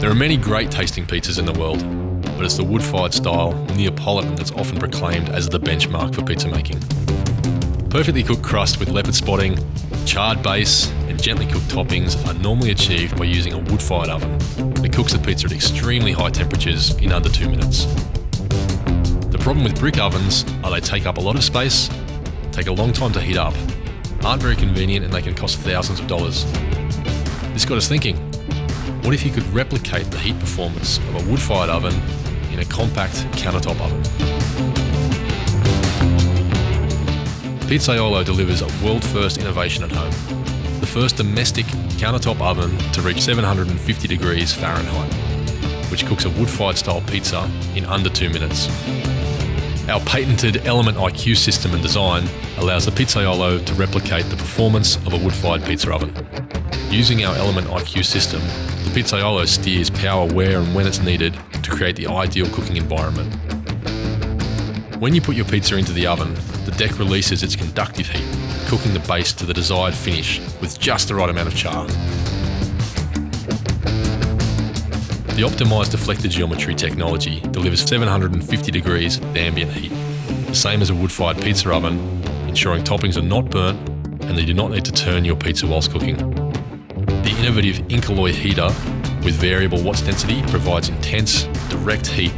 There are many great tasting pizzas in the world, but it's the wood-fired style Neapolitan that's often proclaimed as the benchmark for pizza making. Perfectly cooked crust with leopard spotting, charred base, and gently cooked toppings are normally achieved by using a wood-fired oven that cooks the pizza at extremely high temperatures in under 2 minutes. The problem with brick ovens are they take up a lot of space, take a long time to heat up, aren't very convenient, and they can cost thousands of dollars. This got us thinking, what if you could replicate the heat performance of a wood-fired oven in a compact countertop oven? Pizzaiolo delivers a world-first innovation at home. The first domestic countertop oven to reach 750 degrees Fahrenheit, which cooks a wood-fired style pizza in under 2 minutes. Our patented Element IQ system and design allows the Pizzaiolo to replicate the performance of a wood-fired pizza oven. Using our Element IQ system, the Pizzaiolo steers power where and when it's needed to create the ideal cooking environment. When you put your pizza into the oven, the deck releases its conductive heat, cooking the base to the desired finish with just the right amount of char. The optimised deflector geometry technology delivers 750 degrees of ambient heat, the same as a wood-fired pizza oven, ensuring toppings are not burnt and they do not need to turn your pizza whilst cooking. The innovative incoloy heater with variable watts density provides intense, direct heat,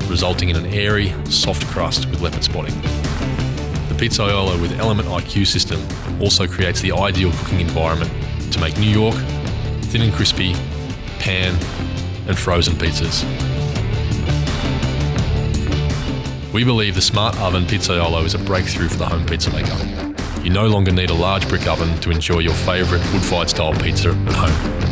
resulting in an airy, soft crust with leopard spotting. The Pizzaiolo with Element IQ system also creates the ideal cooking environment to make New York, thin and crispy, pan, and frozen pizzas. We believe the Smart Oven Pizzaiolo is a breakthrough for the home pizza maker. You no longer need a large brick oven to enjoy your favourite wood-fired style pizza at home.